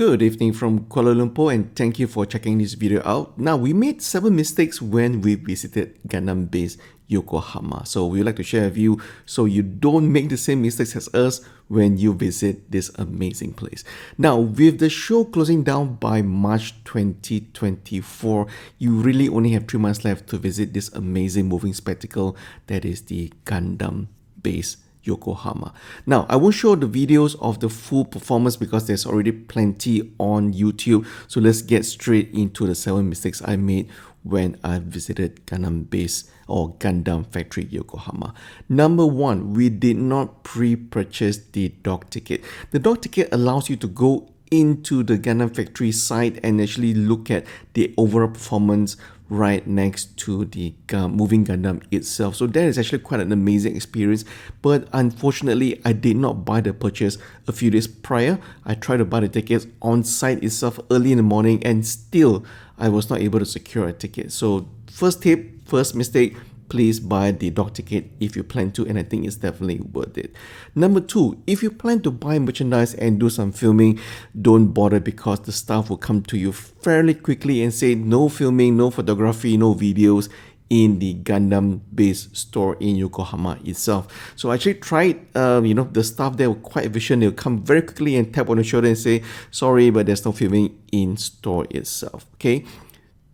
Good evening from Kuala Lumpur and thank you for checking this video out. Now, we made 7 mistakes when we visited Gundam base Yokohama. So we would like to share with you so you don't make the same mistakes as us when you visit this amazing place. Now, with the show closing down by March 2024, you really only have 3 months left to visit this amazing moving spectacle that is the Gundam base Yokohama. Now, I won't show the videos of the full performance because there's already plenty on YouTube. So let's get straight into the 7 mistakes I made when I visited Gundam base or Gundam Factory Yokohama. Number 1, we did not pre-purchase the dock ticket. The dock ticket allows you to go into the Gundam Factory site and actually look at the overall performance right next to the moving Gundam itself. So that is actually quite an amazing experience, but unfortunately I did not buy the purchase a few days prior. I tried to buy the tickets on site itself early in the morning and still I was not able to secure a ticket. So first tip, first mistake, please buy the dock ticket if you plan to, and I think it's definitely worth it. Number 2, if you plan to buy merchandise and do some filming, don't bother because the staff will come to you fairly quickly and say no filming, no photography, no videos in the Gundam base store in Yokohama itself. So I actually tried, the staff there were quite efficient. They'll come very quickly and tap on the shoulder and say, sorry, but there's no filming in store itself. Okay.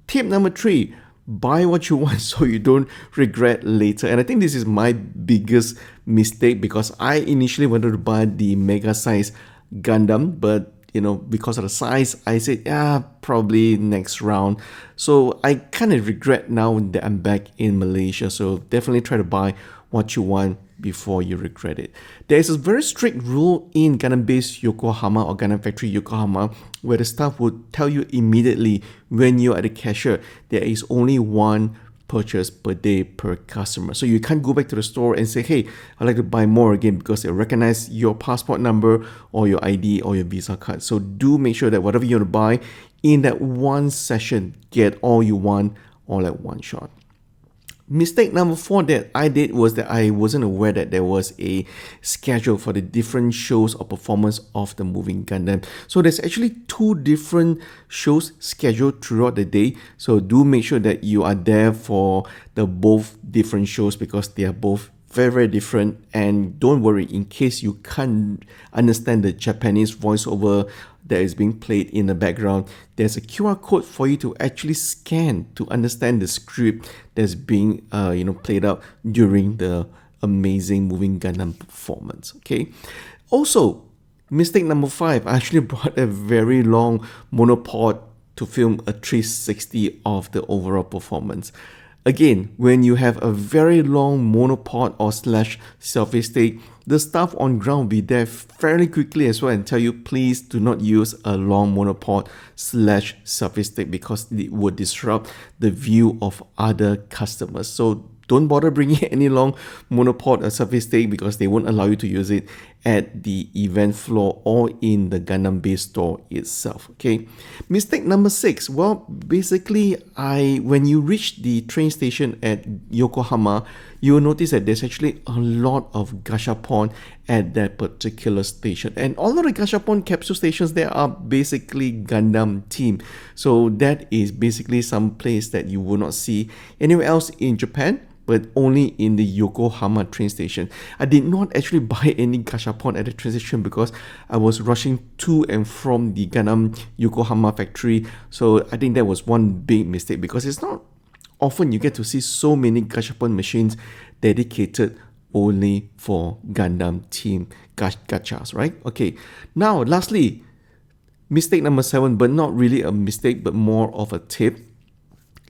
Tip number 3, buy what you want so you don't regret later. And I think this is my biggest mistake because I initially wanted to buy the mega size Gundam, but because of the size, I said, probably next round. So I kind of regret now that I'm back in Malaysia. So definitely try to buy what you want before you regret it. There is a very strict rule in Gundam base Yokohama or Gundam Factory Yokohama where the staff would tell you immediately when you're at the cashier, there is only one purchase per day per customer. So you can't go back to the store and say, hey, I'd like to buy more again, because they recognize your passport number or your ID or your Visa card. So do make sure that whatever you want to buy in that one session, get all you want all at one shot. Mistake number 4 that I did was that I wasn't aware that there was a schedule for the different shows or performance of the moving Gundam. So there's actually 2 different shows scheduled throughout the day. So do make sure that you are there for the both different shows because they are both very different. And don't worry, in case you can't understand the Japanese voiceover that is being played in the background, there's a QR code for you to actually scan to understand the script that's being played out during the amazing moving Gundam performance. Okay. Also, mistake number 5, I actually brought a very long monopod to film a 360 of the overall performance. Again, when you have a very long monopod or slash selfie stick, the staff on ground will be there fairly quickly as well and tell you, please do not use a long monopod slash selfie stick because it would disrupt the view of other customers. So don't bother bringing any long monopod or selfie stick because they won't allow you to use it at the event floor or in the Gundam base store itself. Okay. Mistake number 6. Well, basically, when you reach the train station at Yokohama, you will notice that there's actually a lot of gashapon at that particular station. And all of the gashapon capsule stations there are basically Gundam team. So that is basically some place that you will not see anywhere else in Japan, but only in the Yokohama train station. I did not actually buy any gashapon at the train station because I was rushing to and from the Gundam Yokohama factory. So I think that was one big mistake because it's not often you get to see so many gashapon machines dedicated only for Gundam team gachas, right? Okay. Now, lastly, mistake number 7, but not really a mistake, but more of a tip.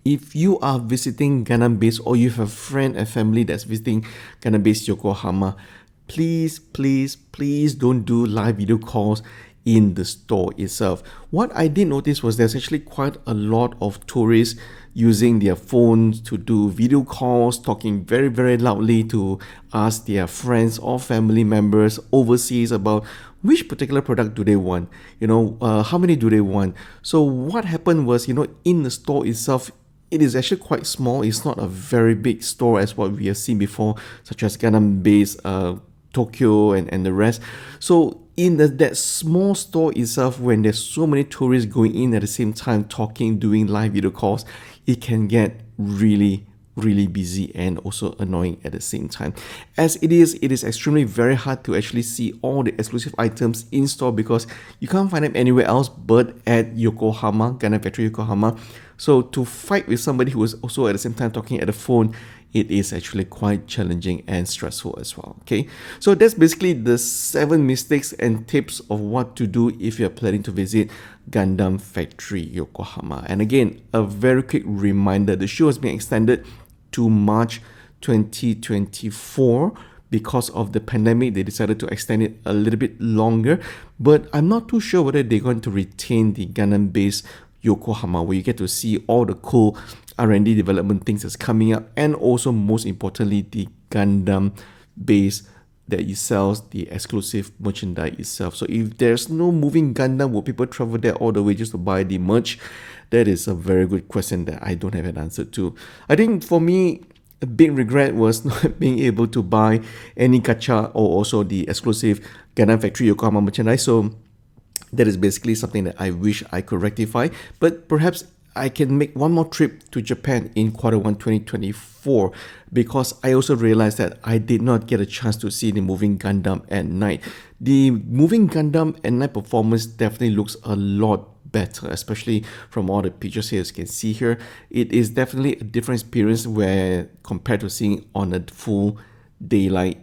If you are visiting Gundam base or you have a friend and family that's visiting Gundam base Yokohama, please don't do live video calls in the store itself. What I did notice was there's actually quite a lot of tourists using their phones to do video calls, talking very loudly to ask their friends or family members overseas about which particular product do they want, how many do they want. So what happened was, in the store itself, it is actually quite small. It's not a very big store as what we have seen before, such as Gundam base Tokyo and the rest. So in that small store itself, when there's so many tourists going in at the same time, talking, doing live video calls, it can get really busy and also annoying at the same time. As it is extremely very hard to actually see all the exclusive items in store because you can't find them anywhere else but at Yokohama, Gundam Factory Yokohama. So to fight with somebody who is also at the same time talking at the phone, it is actually quite challenging and stressful as well. Okay, so that's basically the 7 mistakes and tips of what to do if you're planning to visit Gundam Factory Yokohama. And again, a very quick reminder, the show has been extended to March 2024 because of the pandemic. They decided to extend it a little bit longer, but I'm not too sure whether they're going to retain the Gundam base Yokohama, where you get to see all the cool R&D development things that's coming up, and also most importantly the Gundam base that it sells the exclusive merchandise itself. So if there's no moving Gundam, will people travel there all the way just to buy the merch? That is a very good question that I don't have an answer to. I think for me, a big regret was not being able to buy any gacha or also the exclusive Gundam Factory Yokohama merchandise. So that is basically something that I wish I could rectify, but perhaps I can make one more trip to Japan in Q1 2024, because I also realized that I did not get a chance to see the moving Gundam at night. The moving Gundam at night performance definitely looks a lot better, especially from all the pictures here as you can see here. It is definitely a different experience where compared to seeing on a full daylight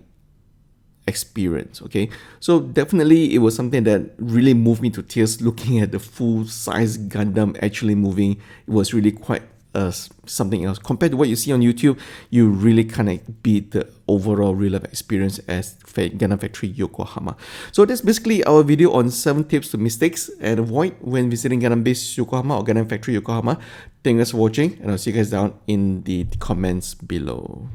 experience. Okay, so definitely it was something that really moved me to tears looking at the full size Gundam actually moving. It was really quite something else compared to what you see on YouTube. You really can't beat the overall real life experience as Gundam Factory Yokohama. So that's basically our video on 7 tips to mistakes and avoid when visiting Gundam base Yokohama or Gundam Factory Yokohama. Thanks for watching, and I'll see you guys down in the comments below.